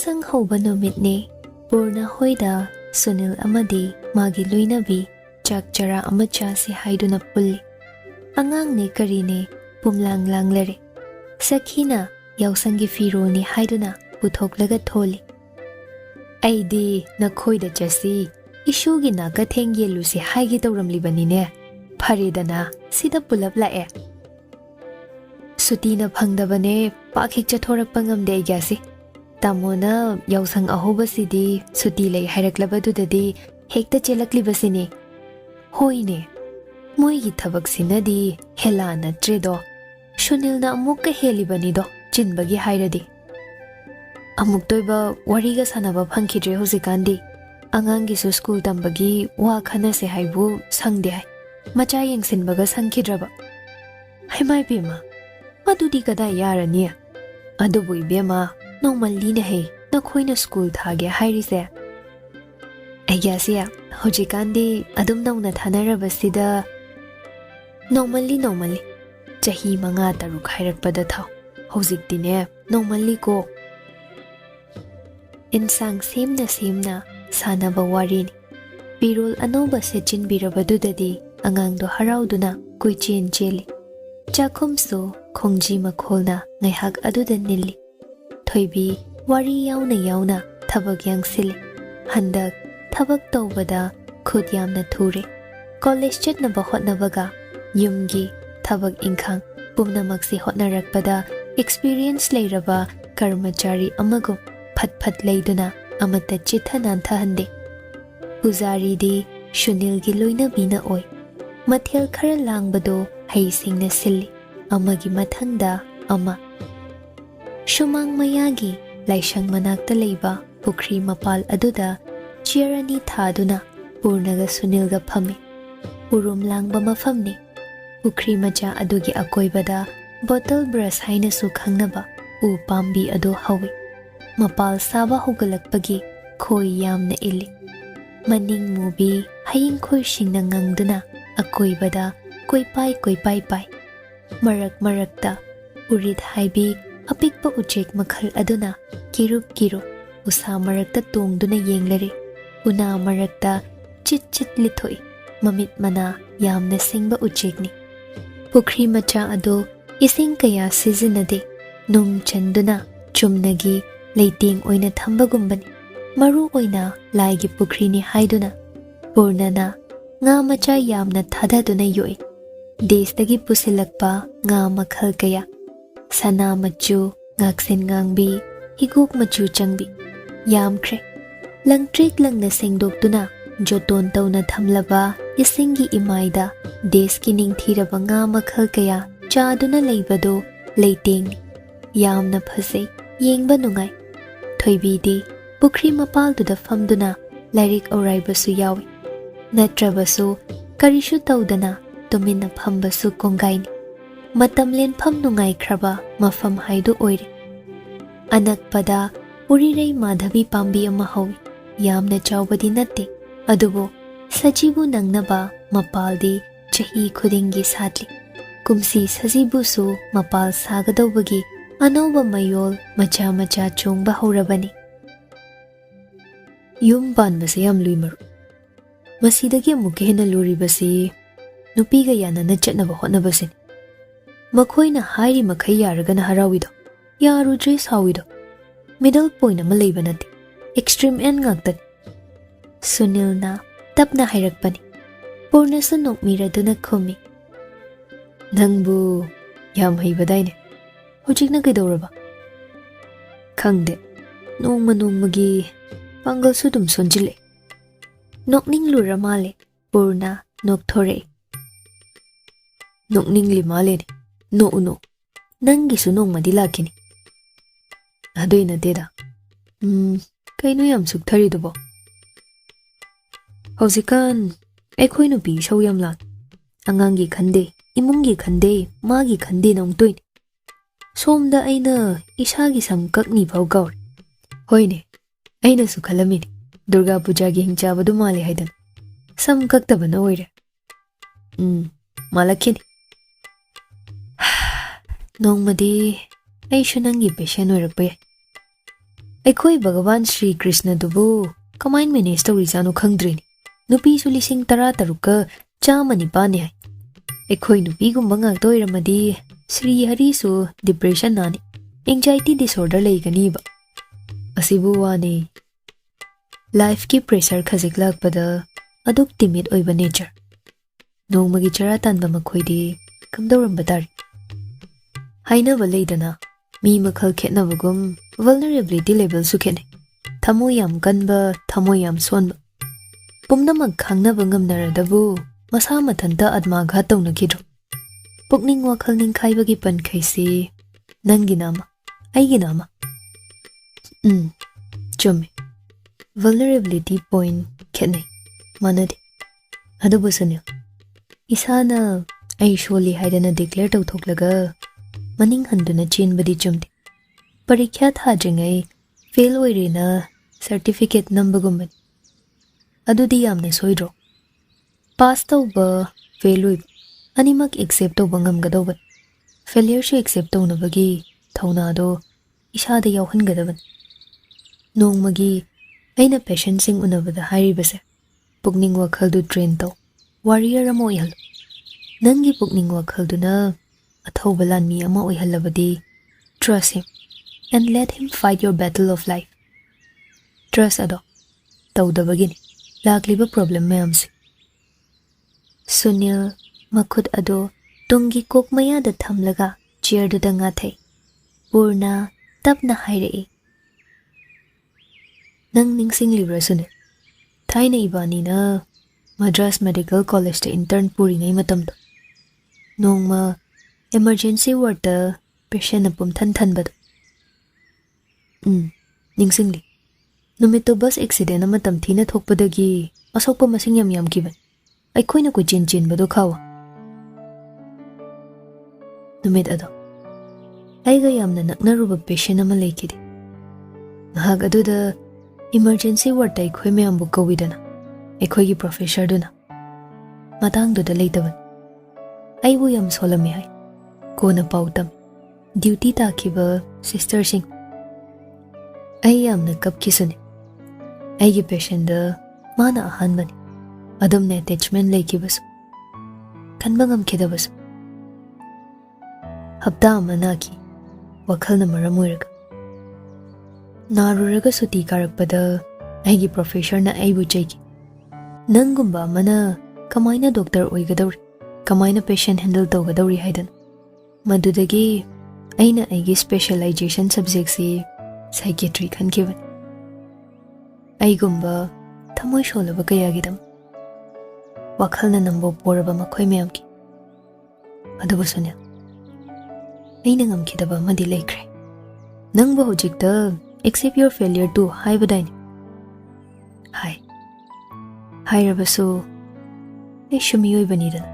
Yausang hauba numitni Purna hoida Sunil amadi magi luinabi chak chara ama chasi haiduna pulli. Angang ne karine pumlang langlare. Sakhina yausangi fironi haiduna puthoklaga tholi. Aidi nakhoida chasi ishugi naga thengye lusi haigi tawramlibanine. Pharidana sida pulap lae. Sutina phangdabane pakhik chathorakpa ngamde aigasi. Tamona yausang ahoba sidi suti lay hairaklabadudadi hekta chelaklibasini. Hoine, moigi thabak sinadi hela natredo. Sunil na amuk ka helibani do chinbagi hairadi. Amuk toiba wariga sanaba phangkhidre huzikandi. Angangi su school tambagi wakhana se haibu sangde hai. Macha yengsinbaga sangkhidraba. Haimai bima, adudi kada yarani. Adubu ibema Normally na hey, nakhoina school thage hairise. Agyasiya, hojikandi adum nauna thanarabasida. Normally. Chahi manga taruk hairakpada thaw. Hojiktine normally ko. Insang semna sanaba warini. Birul anoba sechin birabadudadi angangdo harauduna kuichin cheli. Chakumso khongji makholna ngaihak aduda nili. Thoibi wari yauna thabak yang sili. Handak thabak tawbada khud yamna thure. College chatnaba hotnabaga yumgi thabak inkhang pumnamaksi hotnarakpada experience leiraba karmachari amagum phat leiduna amata chitha nanthahande. Pujari di Sunilgi loinabina oi. Mathel khara langbado haisingna silli. Amagi mathangda ama. Shumang mayagi laishang manakta leiba pukri mapal aduda chirani thaduna purnaga Sunilga phami. Urum langba mafamni. Pukri macha adugi akoibada bottle brush haina su khangnaba u pambi adu hawi. Mapal saba hugalakpagi khoi yamna illi. Maning mubi haying khoi shingna ngangduna akoibada koipai pai. Marakta urid haibi apikpa uchek makhal aduna kirup usa marakta tongduna yenglare. Una marakta chit lithoi mamit mana yamna singba uchekni. Pukri macha ado ising kaya sizinade nung chanduna chumnagi leiting oina thambagumbani. Maru oina laigi pukri ni haiduna. Purnana nga macha yamna thadaduna yoi. Desdagi pusilakpa nga makhal kaya. Sana machu ngaksen ngangbi higuk machu changbi. Yamkre. Langtrik lang na sengdoktuna joton tawna thamlaba isingi imaida deski ningthiraba nga makhal kaya chaduna leibado leiting. Yamna phase yengba nungai. Thoibidi pukri mapalduda famduna lairik oraibasu yawi. Natrabasu karishu tawdana tumina phambasu kongaini. Matamlen pham nungai khraba mafam haidu oire. Anakpada urirei madhavi pambi ama hawi. Yamna chawbadi natte. Adubo sajibu nangnaba mapaldi chahi khudingi satli. Kumsi sajibu su mapal sagadawbagi anauba mayol macha chongba haurabani. Yum banbase yam luimaru. Masidagi amuke hena luribasi nupiga yanana chatnaba hotnabasini. Makhoina hairi makhai yaragana harawido. Yarudre sawido. Middle point ama leiba nate. Extreme end ngaktan. Sunilna tapna hairakpani. Purna su nokmiraduna khumi. Nangbu yam haibadaine. Hojikna kaidawraba? Khangde. Nongmagi pangal su dum sonjile. Nokning lura male. Purna nokthore. Nokning li male ni. No. Nangi su nongmadi lakini. Adoy na deda. Kaino yam suktharidubo. Hauzikan akhoi nupi isau yam lan. Angangi khande, imungi khande, magi khande nongtoin. Somda aina isagi samkakni phau gaur. Hoine, aina su khalamini. Durga Puja gi hingchabadu male haidan. Samkaktabana oire. Malakini. Nongmadi aishu nangi patient oirakpa yai. ꯑꯩꯈꯣꯏ ꯚꯒꯋꯥꯟ ಶ್ರೀ ꯀ꯭ꯔꯤꯁꯅꯗꯨꯕꯨ ꯀꯃꯥꯏꯅ manage ꯇꯧꯔꯤꯖꯥꯠꯅꯣ ꯈꯪꯗ꯭ꯔꯤꯅꯤ ꯅꯨꯄꯤꯁꯨ 13,000ꯒ 109 ꯍꯥꯏ ꯑꯩꯈꯣꯏ ꯅꯨꯄꯤꯒꯨꯝꯕ ꯉꯥꯛꯇ ꯑꯣꯏꯔꯝꯃꯗꯤ Shri ꯍꯔꯤꯁꯨ depression ꯅꯥꯅꯤ ꯑꯦꯡꯖꯥꯏꯇꯤ disorder ꯂꯩꯒꯅꯤꯕ ꯑꯁꯤꯕꯨ ꯋꯥꯅꯤ ꯂꯥꯏꯐꯀꯤ pressure ꯈꯖꯤꯛꯂꯛꯄꯗ ꯑꯗꯨꯛ timid ꯑꯣꯏꯕ ꯅꯦꯆꯔ ꯅꯣꯡꯃꯒꯤ ꯆꯔꯥ ꯇꯥꯟꯕ ꯃꯈꯣꯏꯗꯤ ꯀꯝꯗꯧꯔꯝꯕ ꯇꯥꯔꯤ ꯍꯥꯏꯅꯕ ꯂꯩꯗꯅ ꯃꯤ ꯃꯈꯜ ꯈꯦꯠꯅꯕꯒꯨꯝ vulnerability levelꯁꯨ ꯈꯦꯠꯅꯩ ꯊꯃꯣꯏ ꯌꯥꯝ ꯀꯟꯕ ꯊꯃꯣꯏ ꯌꯥꯝ ꯁꯣꯟꯕ ꯄꯨꯝꯅꯃꯛ ꯈꯪꯅꯕ ꯉꯝꯅꯔꯗꯕꯨ ꯃꯁꯥ ꯃꯊꯟꯇ ꯑꯥꯠꯃꯥꯘꯥꯠ ꯇꯧꯅꯈꯤꯗ꯭ꯔꯣ ꯄꯨꯛꯅꯤꯡ ꯋꯥꯈꯜ ꯅꯤꯡꯈꯥꯏꯕꯒꯤ ꯄꯟꯈꯩꯁꯤ ꯅꯪꯒꯤꯅ ꯑꯃ ꯑꯩꯒꯤꯅ ꯑꯃ ꯆꯨꯝꯃꯦ vulnerability point ꯈꯦꯠꯅꯩ ꯃꯥꯟꯅꯗꯦ ꯑꯗꯨꯕꯨ ꯁꯨꯅꯤꯜ ꯏꯁꯥꯅ ꯑꯩ ꯁꯣꯜꯂꯤ ꯍꯥꯏꯗꯅ ꯗꯤꯛꯂꯦꯌꯔ ꯇꯧꯊꯣꯛꯂꯒ ꯃꯅꯤꯡ ꯍꯟꯗꯨꯅ ꯆꯦꯟꯕꯗꯤ ꯆꯨꯝꯗꯦ ꯄꯔꯤꯈ꯭ꯌꯥ ꯊꯥꯗ꯭ꯔꯤꯉꯩ ꯐꯦꯜ ꯑꯣꯏꯔꯦꯅ ꯁꯔꯇꯤꯐꯤꯀꯦꯠ ꯅꯝꯕꯒꯨꯝꯕꯅꯤ ꯑꯗꯨꯗꯤ ꯌꯥꯝꯅ ꯁꯣꯏꯗ꯭ꯔꯣ ꯄꯥꯁ ꯇꯧꯕ ꯐꯦꯜ ꯑꯣꯏꯕ ꯑꯅꯤꯃꯛ ꯑꯦꯛꯁꯦꯞ ꯇꯧꯕ ꯉꯝꯒꯗꯧꯕꯅꯤ ꯐꯦꯂꯤꯌꯔꯁꯨ ꯑꯦꯛꯁꯦꯞ ꯇꯧꯅꯕꯒꯤ ꯊꯧꯅꯥꯗꯣ ꯏꯁꯥꯗ ꯌꯥꯎꯍꯟꯒꯗꯕꯅꯤ ꯅꯣꯡꯃꯒꯤ ꯑꯩꯅ ꯄꯦꯁꯦꯟꯁꯤꯡ ꯎꯅꯕꯗ ꯍꯥꯏꯔꯤꯕꯁꯦ ꯄꯨꯛꯅꯤꯡ ꯋꯥꯈꯜꯗꯨ ꯇ꯭ꯔꯦꯟ ꯇꯧ ꯋꯥꯔꯤꯌꯔ ꯑꯃ ꯑꯣꯏꯍꯜꯂꯨ ꯅꯪꯒꯤ ꯄꯨꯛꯅꯤꯡ ꯋꯥꯈꯜꯗꯨꯅ ꯑꯊꯧꯕ ꯂꯥꯟꯃꯤ ꯑꯃ ꯑꯣꯏꯍꯜꯂꯕꯗꯤ trust him and let him fight your battle of life trust ꯑꯗꯣ ꯇꯧꯗꯕꯒꯤꯅꯤ ꯂꯥꯛꯂꯤꯕ ꯄ꯭ꯔꯣꯕ꯭ꯂꯦꯝ ꯃꯌꯥꯝꯁꯦ ꯁꯨꯅꯤꯜ ꯃꯈꯨꯠ ꯑꯗꯣ ꯇꯨꯡꯒꯤ ꯀꯣꯛ ꯃꯌꯥꯗ ꯊꯝꯂꯒ ꯆꯤꯌꯔꯗꯨꯗ ꯉꯥꯊꯩ ꯄꯨꯔꯅ ꯇꯞꯅ ꯍꯥꯏꯔꯛꯏ ꯅꯪ ꯅꯤꯡꯁꯤꯡꯂꯤꯕ꯭ꯔꯥ ꯁꯨꯅꯤꯜ ꯊꯥꯏꯅ ꯏꯕꯥꯅꯤꯅ ꯃꯗ꯭ꯔꯥꯁ ꯃꯦꯗꯤꯀꯦꯜ ꯀꯣꯂꯦꯖꯇ ꯏꯟꯇꯔꯟ ꯄꯨꯔꯤꯉꯩ ꯃꯇꯝꯗꯣ ꯅꯣꯡꯃ emergency wardta patient pumthan thanbadu ningsingli numitto bus accident ama tamthina thokpadagi asokpa masing yam kiban aikhoina ko chin badu khawa numit ado aiga yamna naknaruba patient ama leikidi ngahak aduda emergency ward ta aikhoi mayam bu kawidana aikhoi gi professor duna matang duda leitaban aibu yam solami hai कोना पाउतम duty ताकिबा sister Singh आई यामना कपकी सुने आईगी patient दा माना अहान बनी अदम ने attachment लेकी बस कनबा ngam हप्ता अमना की वखल न मरम ओइरगा नारुरगा सुती कारकपदा आईगी प्रोफेसर ना आईबु चैकी नंगुंबा मना कमाइना डॉक्टर ओइगदौरी कमाइना पेशेंट हैंडल तौगदौरी हाइदन मदुदगी अइना आईगी स्पेशलाइजेशन सब्जेक्ट से साइकेट्री खनखिबन अइगुंबा थमोय सोलबा कयागिदम वखलना नंबो पोरबा मखोय मयामकी अदुबु सुनिल अइना ngam-khidaba amadi leikre nangbu hojikta accept your failure to haibadaini hai rabasu ai shumiyoi banidana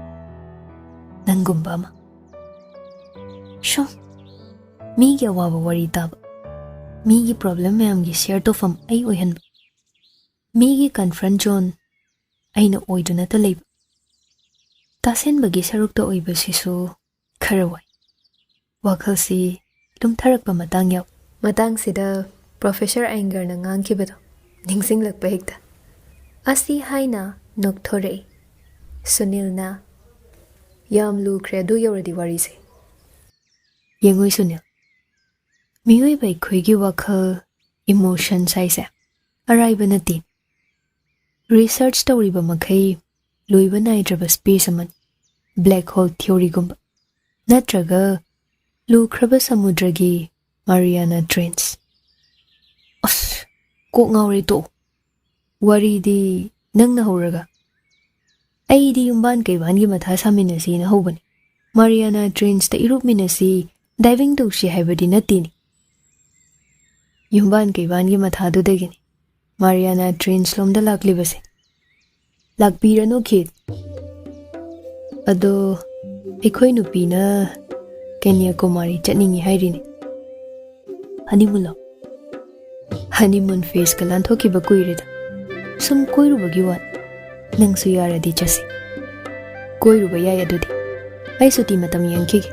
nangumba ama Sure. Migi awawa wari taba. Migi problem mayamgi share to fam ay oihan. Migi confront John ay na oiduna talib. Tasen bagi saruk to oiba sisu karawai. WakhaL si tumtharak pa matang yaw. Matang sida Professor Anger na ngang kibado. Ningsing lakpa higta. Asi hay na nokthore. Sunil na. Yam lu kredu yoradi wari se. Yengoi Sunil Miyoi bai khoigi WakhaL emotion saise araiba nati research tawriba makhai loiba naidraba space aman black hole theory gumba natraga lukhraba samudragi Mariana Trench ko ngauri to wari di nangna horaga ai di yumban kaiban gi matha saminasi na hobani Mariana Trench ta irup minasi diving to shi haibadi natini yumban kaiban gi mathadu degini Mariana Trench lomda laklibase lakbirano khit ado ekhoi nupina Kanyakumari chatningi hairini honeymoon phase kalan thokiba kuirida sum koirubagi wan nangsu yaradi chasi koiruba yai adudi ai suti matam yangkigi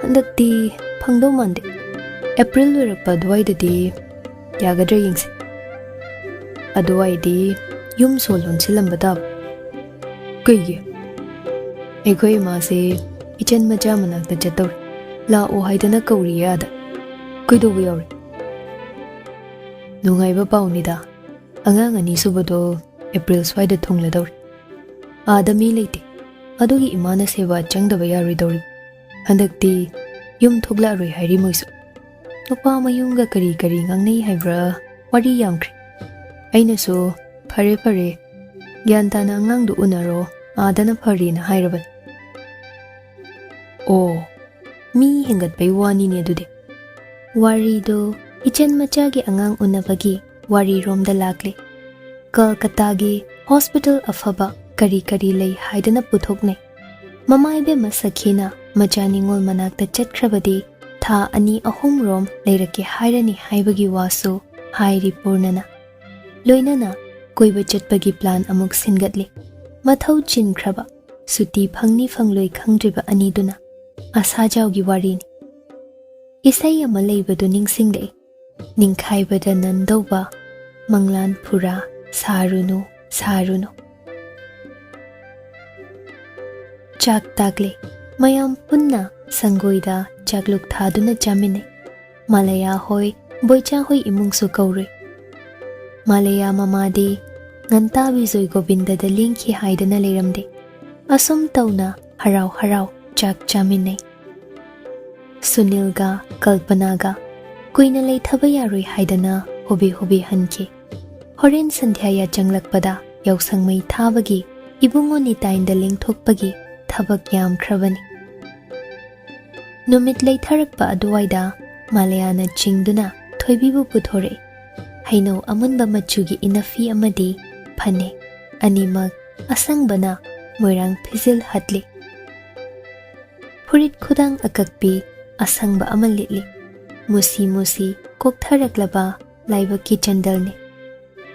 handakti phangdo mande April loirakpa dwaidadi yagadra yingse aduwaidi yum solon silambada kuyge ekoi ma se ichan macha manakta chator la o haidana kauriyada kuido yawri nungaiba paunida angang ani subado April swaida thongladawri adami leite adugi imana seba changdaba yaridawri handakti yum thogla roi hairi moisu nupa mayunga kari kari ngangnei haibra wari yamkri aina so phare phare gyantana angangdu unaro adana pharina hairaban o mi hengat bai wani ne dude wari do ichan macha gi angang unabagi wari romda lakle Kolkata gi hospital afaba kari kari lei haidana puthokne mamai be masakhina machani ngol manakta chatkrabadi tha ani ahum rom leirake hairani haibagi wasu hairi purnana loinana koiba chatpagi plan amuk singatli mathau chinkraba suti phangni phangloi khangdriba ani duna asa jawgi warini isai ama leibadu ningsingle ningkhaibada nandoba manglan phura sarunu sarunu chak tagle mayam punna sangoida chakluk thaduna chamine malaya hoi boicha hoi imung su kaure malaya mamadi nganta bizoi govinda da lingki haidana leiramde asum tauna harau harau chak chamine sunilga kalpanaga kuina lei thabaya roi haidana hobi hobi hanki Horen sandhyaya changlakpada yausangmai thabagi ibungoni tainda lengthokpagi thabak yam khrabani numit leitharakpa aduwaida malayana chingduna thoibibu puthore haino amunba machugi inafi amadi phane animak asangbana moirang phizil hatli phurit khudang akakpi asangba amalili musi musi koktaraklaba laibaki chandalne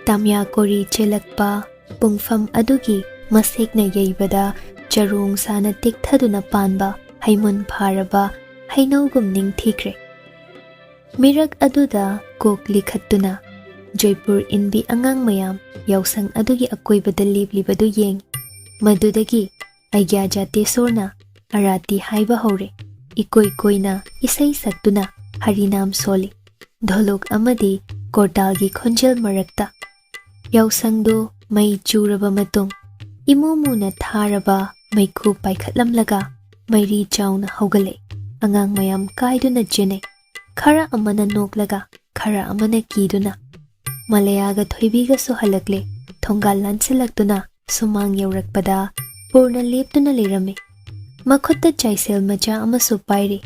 Tamya kori chelakpa pungfam adugi masekna yeibada charung sana tikthaduna panba haimun pharaba hainogum ningthikre mirak aduda kok likhattuna Jaipur inbi angang mayam yausang adugi akoibada liblibadu yeng madudagi aigya jate sorna arati haiba hore ikoi koina isai saktuna harinam soli dholok amadi kortalgi khonjel marakta yausangdo mai churaba matung imumuna tharaba maikhu paikhatlamlaga mairi chauna hogale angang mayam kaiduna jene khara amana noklaga khara amana kiduna malayaga thoibiga so halakle thongal lansilaktuna sumang yaurakpada purna leptuna lerame makhotta chaisel macha amasu paire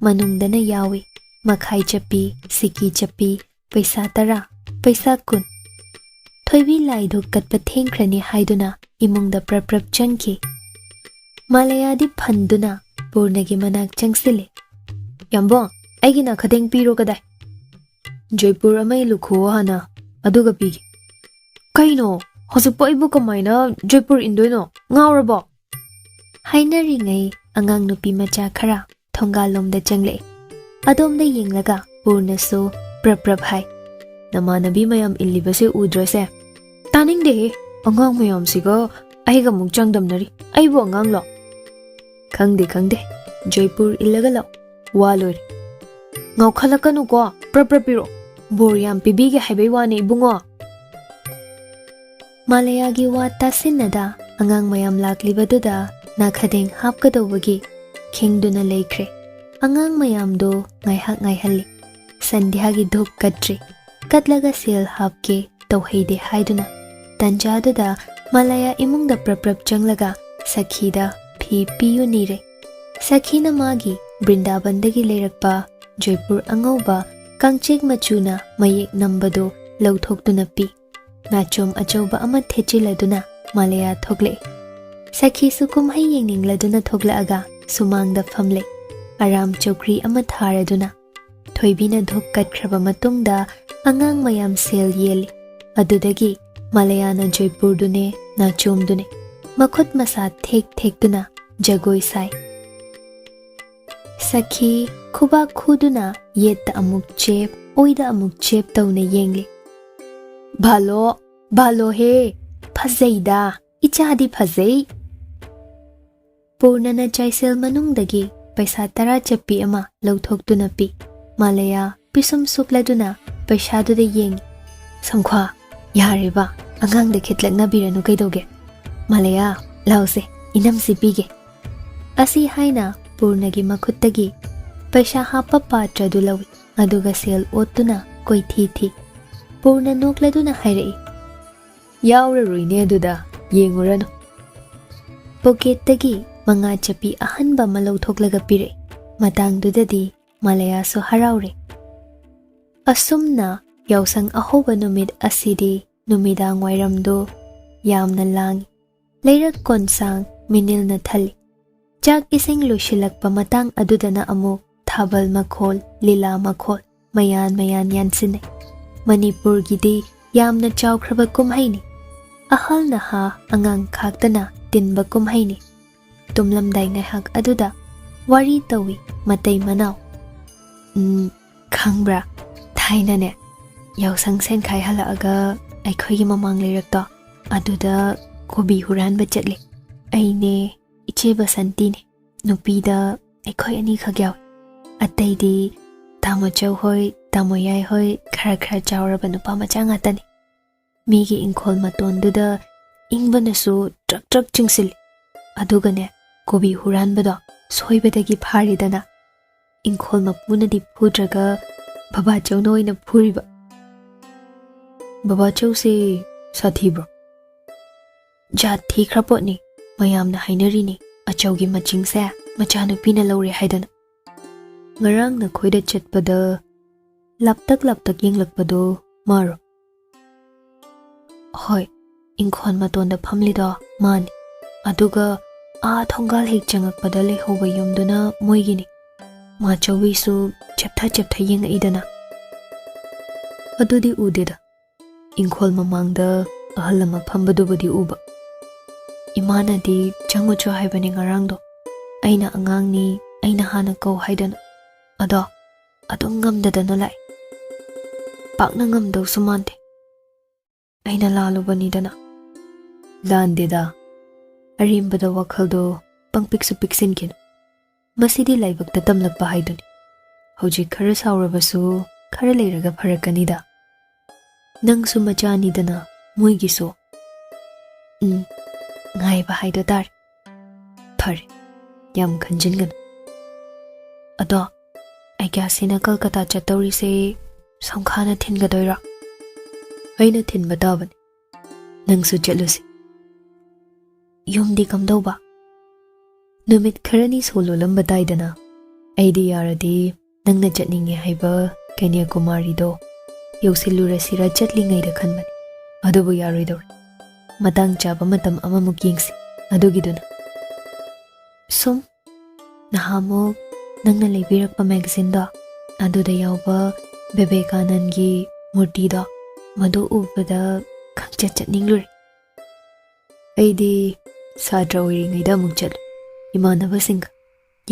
manungdana yawi makhai chapi siki chapi paisa tara paisa kun Thoibi laiduk katpa thengkrani haiduna imungda praprap changki Malayadi phanduna purnagi manak changsile Yambo aigina khadeng piro kadai Jaipur amai lukho hana aduga pigi Kaino hosukpa ibu kamaina Jaipur indoino ngawrabo Hainari ngai angang nupi macha khara thongalomda changle adomda yenglaga purna so praprap hai Namanabi mayam illibase udrase Taning de angang mayam siga aiga muk changdamnari aibu angang lo khangde Jaipur illaga lo walori ngaw khalakanu ko praprapiro boryam pibige haibai wane ibungo Malaya gi wata sinada angang mayam laklibaduda nakhadeng hapkadawagi khingduna leikre angang mayam do ngaihak ngaihali sandhya gi dhuk katri Katlaga sel hapke tauheide haiduna tanjadada malaya imungda praprap changlaga sakhida phi piyu nire sakhina magi brindabandagi leirakpa Jaipur angauba kangchek machuna mayek nambado lauthokduna pi nachom achauba ama thechiladuna malaya thogle sakhi sukum hai yengningladuna thoglaga sumangda famle aram chokri ama tharaduna thoibina dhok katkraba matungda angang mayam sel yeli adudagi malayana Jaipur dune nachom dune makhut masa thek duna jagoi sai sakhi khuba khuduna yet amuk chep oida amuk chep tawna yengli. Balo he, phazayda, ichadi phazay. Purnana chaisel manungdagi paisa 10 chappi ama lauthokduna pi. Malaya pisum sukladuna paisaduda yengi. Samkhwa, yariba, angangda khitlakna biranu kaidoge. Malaya, lause, inamsi pige. Asi haina Purnagi makhuttagi paisa hapa patradu lawi aduga sel ottuna koi thi. Purna nokladuna hairai. Yaura ruine aduda yenguranu. Pocket-tagi manga chapi ahanba malauthokalaga pire. Matangdudadi Malaya so haraure. Asumna yausang ahoba numid asidi numidang wairamdo yamna langi. Leirak konsang minil na thali. Jak ising lushilakpa matang adudana amuk thabal makhol, lila makhol, mayan yansinay. Manipur gidi yamna chawkraba kumhaini. Ahal na ha angang khaktana tinba kumhaini. Tumlamday ngayhak aduda wari tawi matay manaw. Khangbra, thaina ne. Yausang sen khay halaaga aikhoy mamang lirakta aduda kobi huran ba chatli. Aine iche basantine nupida aikhoy ani khagyaw. Ataydi tamo chaw hoy tamo yai hoy khara chawraba nupa macha ngatani. Migi ingkhol matonduda ingbanasu trak chingsil. Adugane kobi huran bada soibadagi pharidana. Ingkhol mapunadi phudraga baba chaw noina phuriba. Baba chaw se sathibro. Jat thi khrapotni mayamna hainarini achawgi machingse machanupina lawre haidana. Ngarang na khoida chatpada laptak yenglakpado maro. Hoy, ingkhon matonda phamlida mani. Aduga thongal hek changakpada lehoba yumduna moigini. Ma chawisu chaptha yengaidana. Adudi udeda. Ingkhol mamangda ahalama phambadubadi uba. Imana di changucho haibani ngarangdo. Aina angangni aina hana kau haidana. Ado ngamdadana lai. Pakna ngamdaw sumante. Aina lalubani dana. Landeda. Arimbada WakhaLdo pangpiksu piksinkin. Masidi laibakta tamlakpa haiduni. Hojik khara saurabasu khara leiraga pharakanida. Nangsu machani dana muigiso. Ngai ba haido dar. Phare. Yam khanjingan. Ado Aigasina Kolkata chattori se samkhana thingadoira. Aina thinba daban. Nangsu chatlusi. Yumdi kamdauba. Numit kharani solo lamba daidana. Aidi yaradi nangna chatninge haiba Kanyakumari do. Yausilurasira chatlingaida khanbani. Adubu yaroidor. Matang chaba matam amamuk yengsi. Adugiduna. Sum nahamuk nangna leibirakpa magazine da aduda yauba Vivekanandgi murti da madu ubada khangchat chatningluri. Aidi sadra oiringaida amuk chatlu. Imanabasinga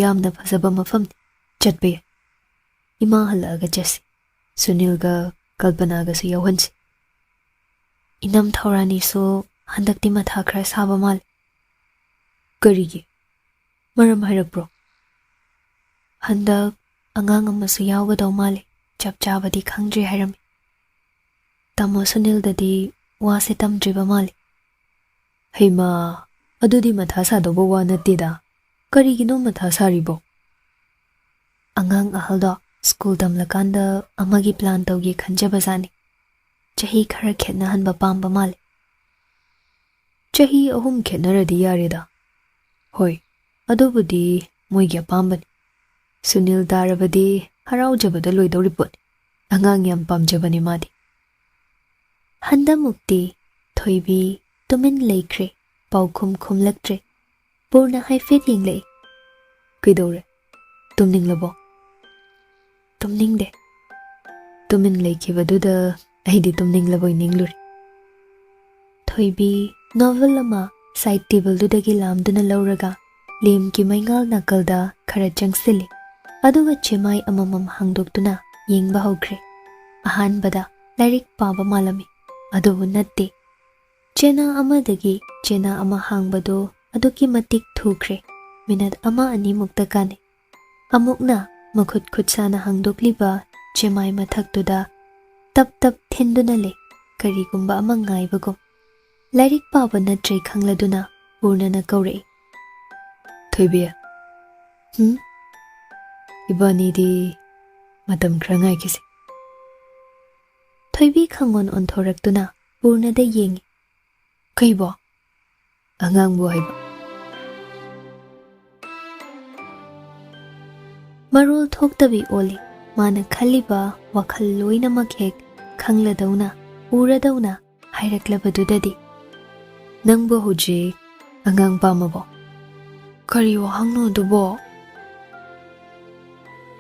yamna phazaba mafamni chatbe. Ima halaga chasi. Sunilga Kalpanaga su yawhansi. Inam Thaurani so handakti matha khara saba mal. Karigi maram hairakbro. Handak angang amasu yawgadaw mali chap chabadi khangdri hairami. Tamo Sunildadi wase tamdriba mali. Heima adudi matha sadoba wa nattida. Karigino matha saribo. Angang ahalda school damlakanda amagi plan tawgi khanjabazani. Chahi khara khetnahanba pamba mali. Chahi ahum khetnaradi yareda. Hoy, adubudi moigi apambani. Sunil darabadi haraujabada loidoripot. Angang yam pamjabani madi. Handa mukti thoibi tumin leikre paukhum khumlaktre. Purna haifet yenglei. Kidore. Tumninglabo. Tumningde. Tumin leikibaduda aidi tumninglaboi ningluri. Thoibi novel ama side table dudagi lamduna lauraga lim ki maingal nakalda khara changsili. Aduga chimai amamam hangdoktuna yengba hokre. ꯑꯍꯥꯟꯕꯗ ꯂꯥꯏꯔꯤꯛ ꯄꯥꯕ ꯃꯥꯜꯂꯝꯃꯤ, ꯑꯗꯨꯕꯨ ꯅꯠꯇꯦ꯫ ꯆꯦꯅꯥ ꯑꯃꯗꯒꯤ ꯆꯦꯅꯥ ꯑꯃ ꯍꯥꯡꯕꯗꯨ ꯑꯗꯨꯛꯀꯤ ꯃꯇꯤꯛ ꯊꯨꯈ꯭ꯔꯦ, minute ꯑꯃ ꯑꯅꯤꯃꯨꯛꯇ ꯀꯥꯟꯅꯩ꯫ ꯑꯃꯨꯛꯅ ꯃꯈꯨꯠ ꯈꯨꯠꯁꯥꯅ ꯍꯥꯡꯗꯣꯛꯂꯤꯕ ꯆꯦꯃꯥꯏ ꯃꯊꯛꯇꯨꯗ ꯇꯞ ꯇꯞ ꯊꯤꯟꯗꯨꯅ ꯂꯩ, ꯀꯔꯤꯒꯨꯝꯕ ꯑꯃ ꯉꯥꯏꯕꯒꯨꯝ꯫ ꯂꯥꯏꯔꯤꯛ ꯄꯥꯕ ꯅꯠꯇ꯭ꯔꯦ ꯈꯪꯂꯗꯨꯅ ꯄꯨꯔꯅꯅ ꯀꯧꯔꯛꯏ, "ꯊꯣꯏꯕꯤ, ꯏꯕꯥꯅꯤꯗꯤ ꯃꯇꯝ ꯈꯔ ꯉꯥꯏꯈꯤꯁꯤ." ꯊꯣꯏꯕꯤ ꯈꯪꯉꯣꯟ ꯑꯣꯟꯊꯣꯔꯛꯇꯨꯅ ꯄꯨꯔꯅꯗ ꯌꯦꯡꯉꯤ꯫ "ꯀꯩꯕꯣ? ꯑꯉꯥꯡꯕꯨ ꯍꯥꯏꯕ?" ꯃꯔꯣꯜ ꯊꯣꯛꯇꯕꯤ ꯑꯣꯜꯂꯤ, ꯃꯥꯅ ꯈꯜꯂꯤꯕ ꯋꯥꯈꯜ ꯂꯣꯏꯅꯃꯛ ꯍꯦꯛ ꯈꯪꯂꯗꯧꯅ ꯎꯔꯗꯧꯅ ꯍꯥꯏꯔꯛꯂꯕꯗꯨꯗꯗꯤ, "ꯅꯪꯕꯨ ꯍꯧꯖꯤꯛ ꯑꯉꯥꯡ ꯄꯥꯝꯃꯕꯣ?" "ꯀꯔꯤ ꯋꯥꯍꯪꯅꯣ ꯑꯗꯨꯕꯣ?"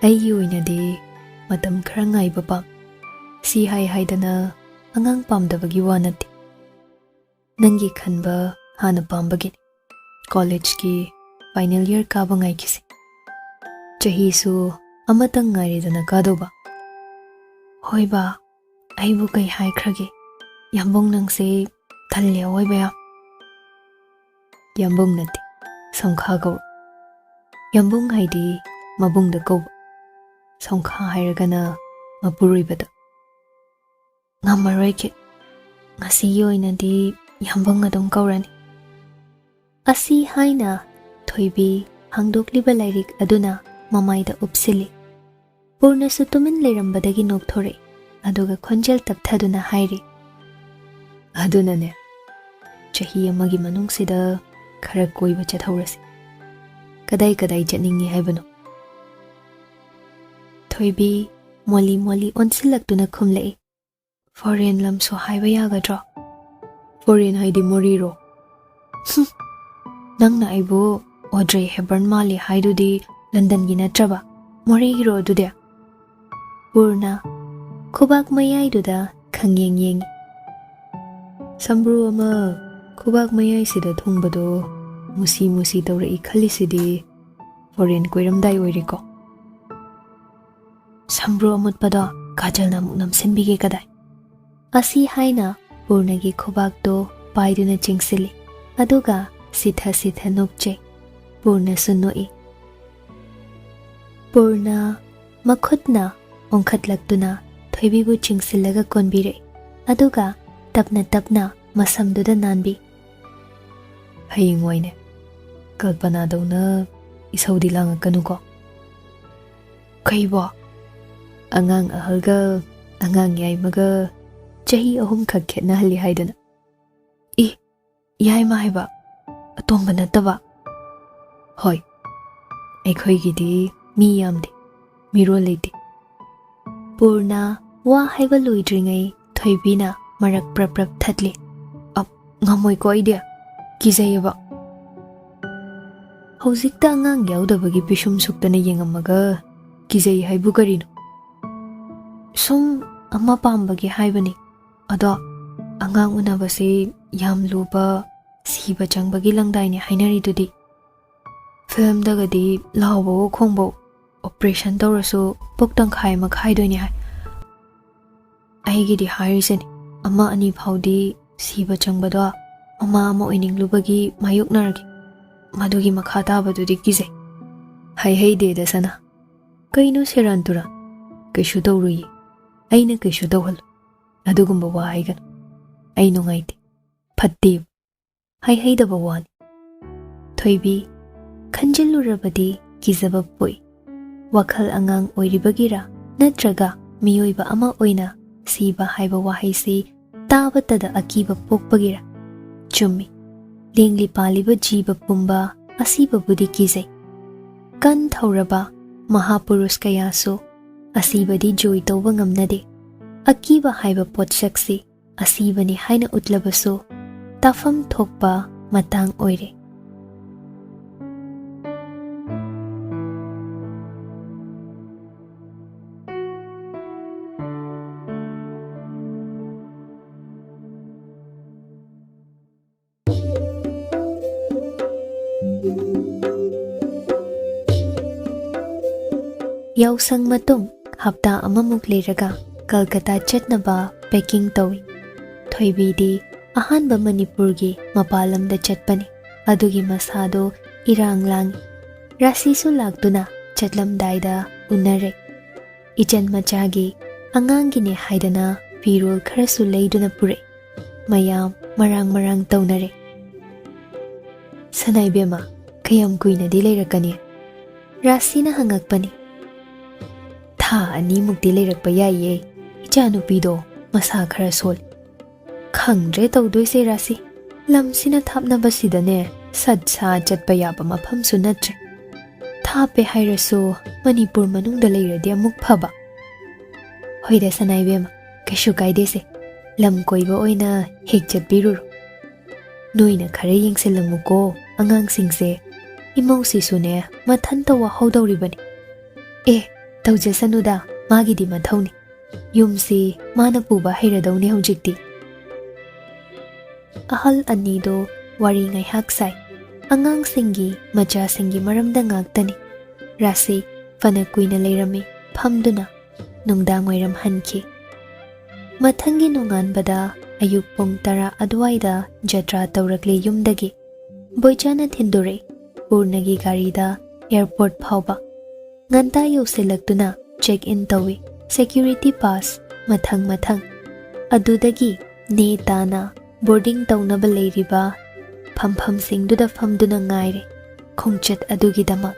"ꯑꯩꯒꯤ ꯑꯣꯏꯅꯗꯤ ꯃꯇꯝ ꯈꯔ ꯉꯥꯏꯕ ꯄꯥꯝ꯫ ꯁꯤ ꯍꯥꯏꯗꯅ ꯑꯉꯥꯡ ꯄꯥꯝꯗꯕꯒꯤ ꯋꯥ ꯅꯠꯇꯦ. ꯅꯪꯒꯤ ꯈꯟꯕ ꯍꯥꯟꯅ ꯄꯥꯝꯕꯒꯤꯅꯤ. ꯀꯣꯂꯦꯖꯀꯤ ꯐꯥꯏꯅꯦꯜ ꯏꯌꯔ ꯀꯥꯕ ꯉꯥꯏꯈꯤꯁꯤ. ꯆꯍꯤꯁꯨ ꯑꯃꯇꯪ ꯉꯥꯏꯔꯦꯗꯅ ꯀꯥꯗꯧꯕ." "ꯍꯣꯏ ꯕꯥ, ꯑꯩꯕꯨ ꯀꯩ ꯍꯥꯏꯈ꯭ꯔꯒꯦ? ꯌꯥꯝꯕꯨꯡ ꯅꯪꯁꯦ ꯊꯜꯂꯦ ꯑꯋꯣꯏꯕ ꯌꯥꯝ." "ꯌꯥꯝꯕꯨꯡ ꯅꯠꯇꯦ, ꯁꯪꯈꯥ ꯀꯧꯔꯣ. ꯌꯥꯝꯕꯨꯡ ꯍꯥꯏꯗꯤ ꯃꯕꯨꯡꯗ ꯀꯧꯕ, ꯁꯪꯈꯥ ꯍꯥꯏꯔꯒꯅ ꯃꯄꯨꯔꯣꯏꯕꯗ." "ꯉꯝꯃꯔꯣꯏꯒꯦ, ꯉꯁꯤꯒꯤ ꯑꯣꯏꯅꯗꯤ ꯌꯥꯝꯕꯨꯡ ꯑꯗꯨꯝ ꯀꯧꯔꯅꯤ." ꯑꯁꯤ ꯍꯥꯏꯅ ꯊꯣꯏꯕꯤ ꯍꯥꯡꯗꯣꯛꯂꯤꯕ ꯂꯥꯏꯔꯤꯛ ꯑꯗꯨꯅ ꯃꯃꯥꯏꯗ ꯎꯞꯁꯤꯜꯂꯤ꯫ ꯄꯨꯔꯅꯁꯨ ꯇꯨꯃꯤꯟ ꯂꯩꯔꯝꯕꯗꯒꯤ ꯅꯣꯛꯊꯣꯔꯛꯏ, ꯑꯗꯨꯒ ꯈꯣꯟꯖꯦꯜ ꯇꯞꯊꯗꯨꯅ ꯍꯥꯏꯔꯤ, "ꯑꯗꯨꯅꯅꯦ, ꯆꯍꯤ ꯑꯃꯒꯤ ꯃꯅꯨꯡꯁꯤꯗ ꯈꯔ ꯀꯣꯏꯕ ꯆꯠꯍꯧꯔꯁꯤ. ꯀꯗꯥꯏ ꯀꯗꯥꯏ ꯆꯠꯅꯤꯡꯉꯤ ꯍꯥꯏꯕꯅꯣ?" ꯊꯣꯏꯕꯤ ꯃꯣꯜꯂꯤ ꯃꯣꯜꯂꯤ ꯑꯣꯟꯁꯤꯜꯂꯛꯇꯨꯅ ꯈꯨꯝꯂꯛꯏ, "ꯐꯣꯔꯦꯟ ꯂꯝꯁꯨ ꯍꯥꯏꯕ ꯌꯥꯒꯗ꯭ꯔꯣ?" "ꯐꯣꯔꯦꯟ ꯍꯥꯏꯗꯤ ꯃꯣꯔꯦꯔꯣ?" "ꯅꯪꯅ ꯑꯩꯕꯨ ꯑꯣꯗ꯭ꯔꯦ ꯍꯦꯕꯔꯟ ꯃꯥꯜꯂꯤ ꯍꯥꯏꯗꯨꯗꯤ ꯂꯟꯗꯟꯒꯤ ꯅꯠꯇ꯭ꯔꯕ, ꯃꯣꯔꯦꯒꯤꯔꯣ ꯑꯗꯨꯗꯤ?" ꯄꯨꯔꯅ ꯈꯨꯕꯥꯛ ꯃꯌꯥꯏꯗꯨꯗ ꯈꯪꯌꯦꯡ ꯌꯦꯡꯉꯤ꯫ "ꯁꯝꯕ꯭ꯔꯨ ꯑꯃ ꯈꯨꯕꯥꯛ ꯃꯌꯥꯏꯁꯤꯗ ꯊꯨꯡꯕꯗꯣ ꯃꯨꯁꯤ ꯃꯨꯁꯤ ꯇꯧꯔꯛꯏ ꯈꯜꯂꯤꯁꯤꯗꯤ ꯐꯣꯔꯦꯟ ꯀꯣꯏꯔꯝꯗꯥꯏ ꯑꯣꯏꯔꯦꯀꯣ." "ꯁꯝꯕ꯭ꯔꯨ ꯑꯃꯨꯠꯄꯗꯣ ꯀꯥꯖꯜꯅ ꯑꯃꯨꯛ ꯅꯝꯁꯤꯟꯕꯤꯒꯦ ꯀꯗꯥꯏ?" ꯑꯁꯤ ꯍꯥꯏꯅ ꯄꯨꯔꯅꯒꯤ ꯈꯨꯕꯥꯛꯇꯣ ꯄꯥꯏꯗꯨꯅ ꯆꯤꯡꯁꯤꯜꯂꯤ, ꯑꯗꯨꯒ ꯁꯤꯊ ꯁꯤꯊ ꯅꯣꯛꯆꯩ꯫ ꯄꯨꯔꯅꯁꯨ ꯅꯣꯛꯏ꯫ ꯄꯨꯔꯅ ꯃꯈꯨꯠꯅ ꯑꯣꯟꯈꯠꯂꯛꯇꯨꯅ ꯊꯣꯏꯕꯤꯕꯨ ꯆꯤꯡꯁꯤꯜꯂꯒ ꯀꯣꯟꯕꯤꯔꯛꯏ, ꯑꯗꯨꯒ ꯇꯞꯅ ꯇꯞꯅ ꯃꯁꯝꯗꯨꯗ ꯅꯥꯟꯕꯤ꯫ "ꯍꯌꯦꯡꯋꯥꯏꯅꯦ, ꯀꯜꯄꯅꯥꯗꯧꯅ ꯏꯁꯧꯗꯤ ꯂꯥꯡꯉꯛꯀꯅꯨꯀꯣ." "ꯀꯩꯕꯣ?" "ꯑꯉꯥꯡ ꯑꯍꯜꯒ ꯑꯉꯥꯡ ꯌꯥꯏꯃꯒ ꯆꯍꯤ 3 ꯈꯛ ꯈꯦꯠꯅꯍꯜꯂꯤ ꯍꯥꯏꯗꯅ." "ꯌꯥꯏꯃ ꯍꯥꯏꯕ, ꯑꯇꯣꯝꯕ ꯅꯠꯇꯕ?" "ꯍꯣꯏ, ꯑꯩꯈꯣꯏꯒꯤꯗꯤ ꯃꯤ ꯌꯥꯝꯗꯦ, ꯃꯤꯔꯣꯜ ꯂꯩꯇꯦ." ꯄꯨꯔꯅ ꯋꯥ ꯍꯥꯏꯕ ꯂꯣꯏꯗ꯭ꯔꯤꯉꯩ ꯊꯣꯏꯕꯤꯅ ꯃꯔꯛ ꯄ꯭ꯔꯞ ꯄ꯭ꯔꯞ ꯊꯠꯂꯤ꯫ "ꯉꯝꯃꯣꯏꯀꯣ ꯑꯩꯗꯤ, ꯀꯤꯖꯩꯌꯦꯕ." "ꯍꯧꯖꯤꯛꯇ ꯑꯉꯥꯡ ꯌꯥꯎꯗꯕꯒꯤ ꯄꯤꯁꯨꯝ ꯁꯨꯛꯇꯅ ꯌꯦꯡꯉꯝꯃꯒ ꯀꯤꯖꯩ ꯍꯥꯏꯕꯨ ꯀꯔꯤꯅꯣ?" "ꯁꯨꯝ ꯑꯃ ꯄꯥꯝꯕꯒꯤ ꯍꯥꯏꯕꯅꯤ. ꯑꯗꯣ ꯑꯉꯥꯡ ꯎꯅꯕꯁꯦ ꯌꯥꯝ ꯂꯨꯕ, ꯁꯤꯕ ꯆꯪꯕꯒꯤ ꯂꯪꯗꯥꯏꯅꯦ ꯍꯥꯏꯅꯔꯤꯗꯨꯗꯤ. ꯐꯤꯜꯝꯗꯒꯗꯤ ꯂꯥꯎꯕꯋꯣ ꯈꯣꯡꯕꯋꯣ, ꯑꯣꯄꯔꯦꯁꯟ ꯇꯧꯔꯁꯨ ꯄꯨꯛ ꯇꯪꯈꯥꯏ ꯑꯃ ꯈꯥꯏꯗꯣꯏꯅꯦ ꯍꯥꯏ. ꯑꯩꯒꯤꯗꯤ ꯍꯥꯏꯔꯤꯁꯤꯅꯤ, 1-2 ꯐꯥꯎꯗꯤ ꯁꯤꯕ ꯆꯪꯕꯗꯣ ꯃꯃꯥ ꯑꯃ ꯑꯣꯏꯅꯤꯡꯂꯨꯕꯒꯤ ꯃꯥꯌꯣꯛꯅꯔꯒꯦ. ꯃꯗꯨꯒꯤ ꯃꯈꯥ ꯇꯥꯕꯗꯨꯗꯤ ꯀꯤꯖꯩ." "ꯍꯩꯍꯩꯗꯦꯗ ꯁꯅꯥ, ꯀꯩꯅꯣ ꯁꯦꯔꯥꯟ ꯇꯨꯔꯥꯟ? ꯀꯩꯁꯨ ꯇꯧꯔꯨꯏꯌꯦ, ꯑꯩꯅ ꯀꯩꯁꯨ ꯇꯧꯍꯜꯂꯨ. ꯑꯗꯨꯒꯨꯝꯕ ꯋꯥ ꯍꯥꯏꯒꯅꯨ. ꯑꯩ ꯅꯨꯡꯉꯥꯏꯇꯦ, ꯐꯠꯇꯦ, ꯍꯩꯍꯩꯗꯕ ꯋꯥꯅꯤ." ꯊꯣꯏꯕꯤ ꯈꯟꯖꯤꯜꯂꯨꯔꯕꯗꯤ ꯀꯤꯖꯕ ꯄꯣꯛꯏ꯫ ꯋꯥꯈꯜ ꯑꯉꯥꯡ ꯑꯣꯏꯔꯤꯕꯒꯤꯔ ꯅꯠꯇ꯭ꯔꯒ ꯃꯤꯑꯣꯏꯕ ꯑꯃ ꯑꯣꯏꯅ ꯁꯤꯕ ꯍꯥꯏꯕ ꯋꯥꯍꯩꯁꯤ ꯇꯥꯕꯇꯗ ꯑꯀꯤꯕ ꯄꯣꯛꯄꯒꯤꯔ? ꯆꯨꯝꯃꯤ, ꯂꯦꯡꯂꯤ ꯄꯥꯜꯂꯤꯕ ꯖꯤꯕ ꯄꯨꯝꯕ ꯑꯁꯤꯕꯕꯨꯗꯤ ꯀꯤꯖꯩ꯫ ꯀꯟ ꯊꯧꯔꯕ ꯃꯍꯥꯄꯨꯔꯨꯁ ꯀꯌꯥꯁꯨ ꯑꯁꯤꯕꯗꯤ ꯖꯣꯏ ꯇꯧꯕ ꯉꯝꯅꯗꯦ꯫ ꯑꯀꯤꯕ ꯍꯥꯏꯕ ꯄꯣꯠꯁꯛꯁꯤ ꯑꯁꯤꯕꯅꯤ ꯍꯥꯏꯅ ꯎꯠꯂꯕꯁꯨ ꯇꯥꯐꯝ ꯊꯣꯛꯄ ꯃꯇꯥꯡ ꯑꯣꯏꯔꯦ꯫ ꯌꯥꯎꯁꯪ ꯃꯇꯨꯡ ꯍꯞꯇꯥ ꯑꯃꯃꯨꯛ ꯂꯩꯔꯒ Kolkata chatnaba packing tawi. Thoibidi ahanba Manipurgi mapalamda chatpani. Adugi masado irang lang. Rasisu lagtuna chatlamdaida unare. Ichan machagi angangine haidana pirul kharasu leiduna pure. Mayam marang taunare. Sanay bema kayam kuina di leirakani. Rasina hangakpani. Tha ani mukti leirakpa yaiye. Ichanupido masa khara sol. Khangdre tawdoise Rasi. Lamsina thapnabasidane sadsa chatpa yaba mafamsu natre. Thape hairasu Manipur manungda leiradi amuk phaba. Hoida sanay bema kaishu kaidese. Lam koiba oina hek chatbiruru. Noina khare yengsilamuko angang singse imausi sune mathanta wa haudauribani. Tawjasanuda magidi mathauni. Yumsi mana puba heiradawni haujikti. Ahal anido wari ngaihak sai. Angang singi macha singi maramda ngaktani. Rasi fana kuina leirami phamduna nungdang wairam hanki. Mathangi nonganbada ayuk pung 10 adwaida jatra tawrakle yumdagi. Boichana thindure PURNAgi garida airport phauba. Nganta yausilaktuna check-in tawi. Security pass mathang. Adudagi ne tana boarding taunaba leiriba phampham singduda famduna ngaire. Khongchat adugidamak